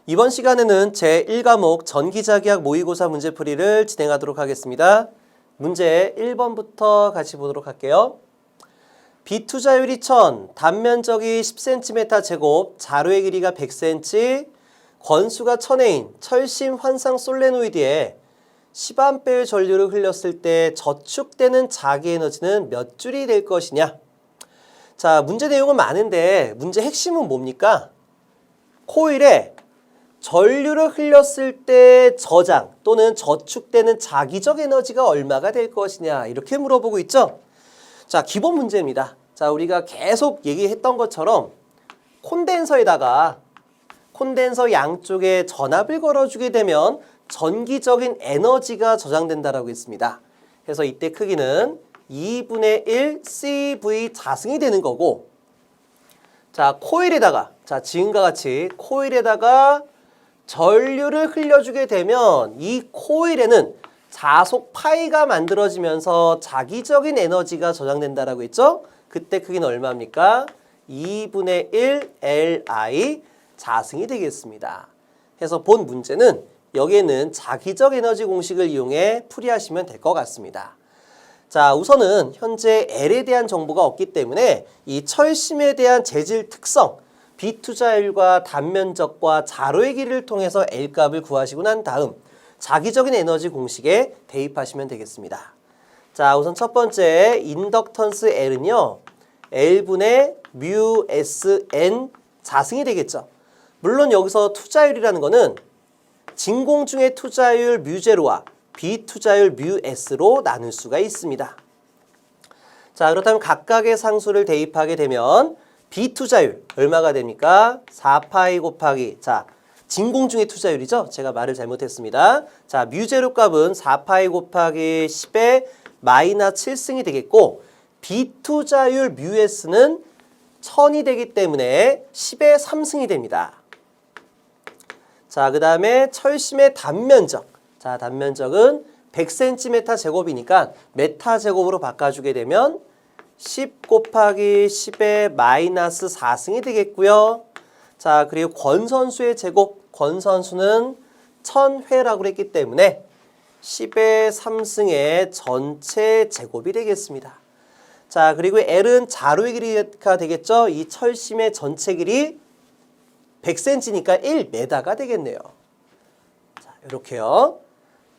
이번 시간에는 제1과목 전기자기학 모의고사 문제풀이를 진행하도록 하겠습니다. 문제 1번부터 같이 보도록 할게요. 비투자율이 1000, 단면적이 10cm 제곱, 자료의 길이가 100cm, 권수가 1000A인 철심 환상 솔레노이드에 10A의 전류를 흘렸을 때 저축되는 자기에너지는 몇 줄이 될 것이냐? 자, 문제 내용은 많은데 문제 핵심은 뭡니까? 코일에 전류를 흘렸을 때 저장 또는 저축되는 자기적 에너지가 얼마가 될 것이냐 이렇게 물어보고 있죠. 자, 기본 문제입니다. 자, 우리가 계속 얘기했던 것처럼 콘덴서에다가 콘덴서 양쪽에 전압을 걸어주게 되면 전기적인 에너지가 저장된다라고 했습니다. 그래서 이때 크기는 2분의 1 CV 자승이 되는 거고, 자, 코일에다가, 자, 지금과 같이 코일에다가 전류를 흘려주게 되면 이 코일에는 자속 파이가 만들어지면서 자기적인 에너지가 저장된다라고 했죠? 그때 크기는 얼마입니까? 2분의 1 Li 자승이 되겠습니다. 그래서 본 문제는 여기에는 자기적 에너지 공식을 이용해 풀이하시면 될 것 같습니다. 자, 우선은 현재 L에 대한 정보가 없기 때문에 이 철심에 대한 재질 특성, 비투자율과 단면적과 자로의 길이를 통해서 L값을 구하시고 난 다음 자기적인 에너지 공식에 대입하시면 되겠습니다. 자, 우선 첫 번째 인덕턴스 L은요, L분의 뮤 Sn 자승이 되겠죠. 물론 여기서 투자율이라는 거는 진공중의 투자율 뮤제로와 비투자율 뮤S로 나눌 수가 있습니다. 자, 그렇다면 각각의 상수를 대입하게 되면 비투자율 얼마가 됩니까? 4파이 곱하기, 자, 진공중의 투자율이죠? 제가 말을 잘못했습니다. 자, 뮤제로 값은 4파이 곱하기 10의 마이너스 7승이 되겠고, 비투자율 뮤S는 1000이 되기 때문에 10의 3승이 됩니다. 자, 그 다음에 철심의 단면적. 자, 단면적은 100cm 제곱이니까 메타 제곱으로 바꿔주게 되면 10 곱하기 10의 마이너스 4승이 되겠고요. 자, 그리고 권선수의 제곱, 권선수는 1000회라고 했기 때문에 10의 3승의 전체 제곱이 되겠습니다. 자, 그리고 L은 자로의 길이가 되겠죠? 이 철심의 전체 길이 100cm니까 1m가 되겠네요. 자, 이렇게요.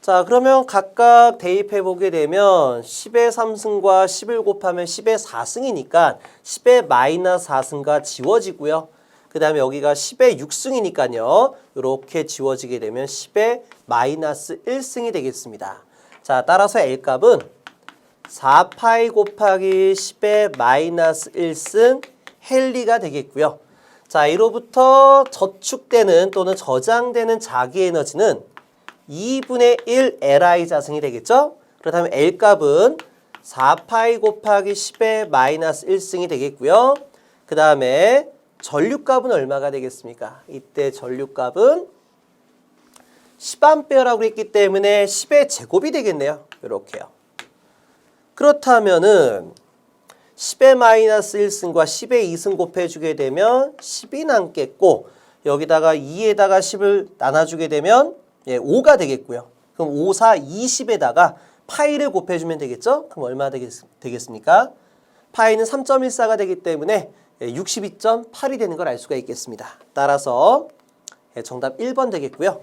자, 그러면 각각 대입해 보게 되면 10의 3승과 10을 곱하면 10의 4승이니까 10의 마이너스 4승과 지워지고요. 그 다음에 여기가 10의 6승이니까요. 이렇게 지워지게 되면 10의 마이너스 1승이 되겠습니다. 자, 따라서 L값은 4파이 곱하기 10의 마이너스 1승 헨리가 되겠고요. 자, 이로부터 저축되는 또는 저장되는 자기 에너지는 2분의 1 Li 자승이 되겠죠? 그렇다면 L값은 4파이 곱하기 10의 마이너스 1승이 되겠고요. 그 다음에 전류값은 얼마가 되겠습니까? 이때 전류값은 10A라고 했기 때문에 10의 제곱이 되겠네요. 이렇게요. 그렇다면은 10의 마이너스 1승과 10의 2승 곱해주게 되면 10이 남겠고, 여기다가 2에다가 10을 나눠주게 되면 5가 되겠고요. 그럼 5, 4, 20에다가 파이를 곱해주면 되겠죠? 그럼 얼마 되겠습니까? 파이는 3.14가 되기 때문에 62.8이 되는 걸 알 수가 있겠습니다. 따라서 정답 1번 되겠고요.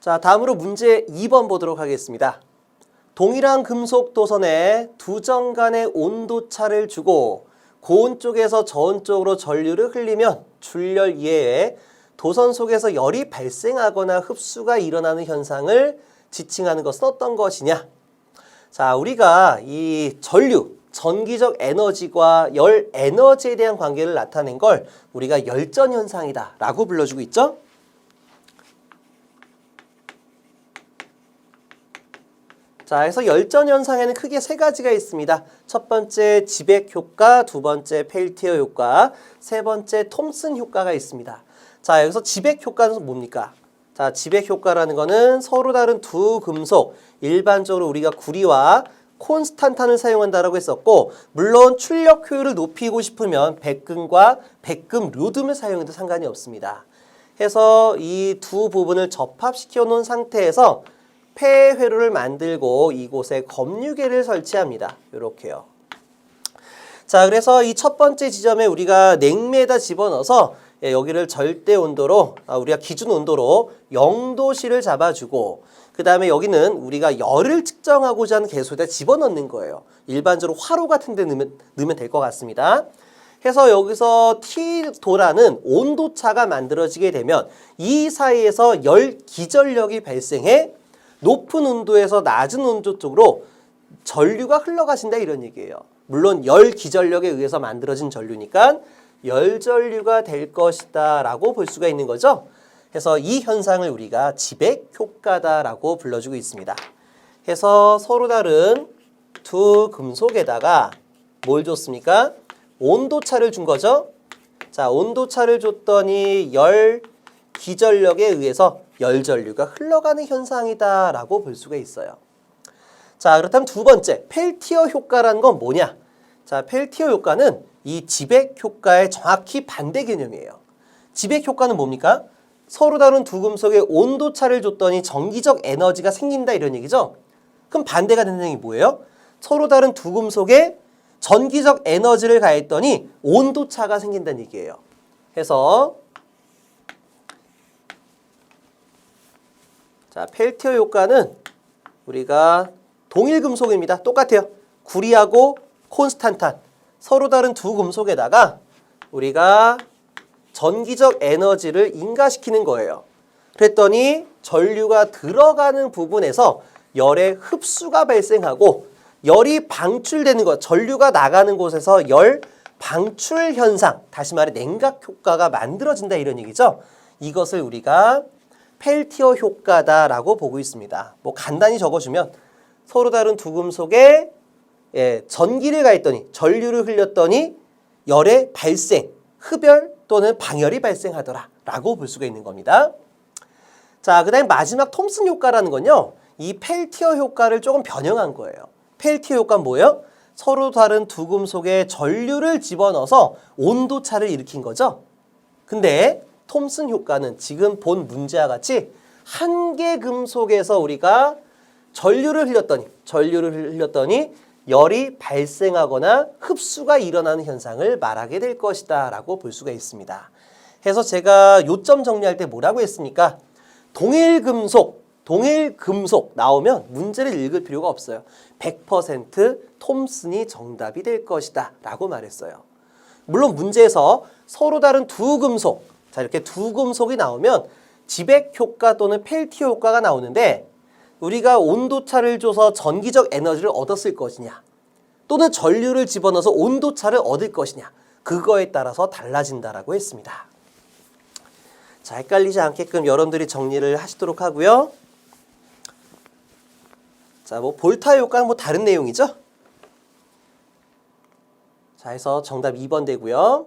자, 다음으로 문제 2번 보도록 하겠습니다. 동일한 금속 도선에 두 점 간의 온도차를 주고 고온 쪽에서 저온 쪽으로 전류를 흘리면 출열 이외에 도선 속에서 열이 발생하거나 흡수가 일어나는 현상을 지칭하는 것은 어떤 것이냐? 자, 우리가 이 전류, 전기적 에너지와 열 에너지에 대한 관계를 나타낸 걸 우리가 열전 현상이다 라고 불러주고 있죠? 자, 그래서 열전 현상에는 크게 세 가지가 있습니다. 첫 번째 지백 효과, 두 번째 펠티어 효과, 세 번째 톰슨 효과가 있습니다. 자, 여기서 지백 효과는 뭡니까? 자, 지백 효과라는 거는 서로 다른 두 금속, 일반적으로 우리가 구리와 콘스탄탄을 사용한다라고 했었고, 물론 출력 효율을 높이고 싶으면 백금과 백금 료듐을 사용해도 상관이 없습니다. 해서 이 두 부분을 접합시켜 놓은 상태에서 폐회로를 만들고 이곳에 검유계를 설치합니다. 이렇게요. 자, 그래서 이 첫 번째 지점에 우리가 냉매에다 집어넣어서 여기를 절대 온도로, 우리가 기준 온도로 0도씨를 잡아주고, 그 다음에 여기는 우리가 열을 측정하고자 하는 개수에다 집어넣는 거예요. 일반적으로 화로 같은 데 넣으면 될 것 같습니다. 해서 여기서 T도라는 온도차가 만들어지게 되면 이 사이에서 열 기전력이 발생해 높은 온도에서 낮은 온도 쪽으로 전류가 흘러가신다 이런 얘기예요. 물론 열 기전력에 의해서 만들어진 전류니까 열전류가 될 것이다 라고 볼 수가 있는 거죠. 해서 이 현상을 우리가 지백 효과다라고 불러주고 있습니다. 해서 서로 다른 두 금속에다가 뭘 줬습니까? 온도차를 준 거죠. 자, 온도차를 줬더니 열 기전력에 의해서 열전류가 흘러가는 현상이다 라고 볼 수가 있어요. 자, 그렇다면 두 번째, 펠티어 효과라는 건 뭐냐? 자, 펠티어 효과는 이 지백 효과의 정확히 반대 개념이에요. 지백 효과는 뭡니까? 서로 다른 두 금속에 온도차를 줬더니 전기적 에너지가 생긴다 이런 얘기죠. 그럼 반대가 되는 게 뭐예요? 서로 다른 두 금속에 전기적 에너지를 가했더니 온도차가 생긴다는 얘기예요. 해서 자, 펠티어 효과는 우리가 동일 금속입니다. 똑같아요. 구리하고 콘스탄탄 서로 다른 두 금속에다가 우리가 전기적 에너지를 인가시키는 거예요. 그랬더니 전류가 들어가는 부분에서 열의 흡수가 발생하고 열이 방출되는 것, 전류가 나가는 곳에서 열 방출 현상, 다시 말해 냉각 효과가 만들어진다 이런 얘기죠. 이것을 우리가 펠티어 효과다라고 보고 있습니다. 뭐 간단히 적어주면 서로 다른 두 금속에 전기를 가했더니 전류를 흘렸더니 열의 발생, 흡열 또는 방열이 발생하더라 라고 볼 수가 있는 겁니다. 자, 그 다음에 마지막 톰슨 효과라는 건요, 이 펠티어 효과를 조금 변형한 거예요. 펠티어 효과는 뭐예요? 서로 다른 두 금속에 전류를 집어넣어서 온도차를 일으킨 거죠. 근데 톰슨 효과는 지금 본 문제와 같이 한 개 금속에서 우리가 전류를 흘렸더니 열이 발생하거나 흡수가 일어나는 현상을 말하게 될 것이다 라고 볼 수가 있습니다. 해서 제가 요점 정리할 때 뭐라고 했습니까? 동일 금속 나오면 문제를 읽을 필요가 없어요. 100% 톰슨이 정답이 될 것이다 라고 말했어요. 물론 문제에서 서로 다른 두 금속, 자 이렇게 두 금속이 나오면 지백 효과 또는 펠티어 효과가 나오는데 우리가 온도차를 줘서 전기적 에너지를 얻었을 것이냐 또는 전류를 집어넣어서 온도차를 얻을 것이냐 그거에 따라서 달라진다라고 했습니다. 자, 헷갈리지 않게끔 여러분들이 정리를 하시도록 하고요. 자, 뭐 볼타 효과는 뭐 다른 내용이죠. 자, 해서 정답 2번 되고요.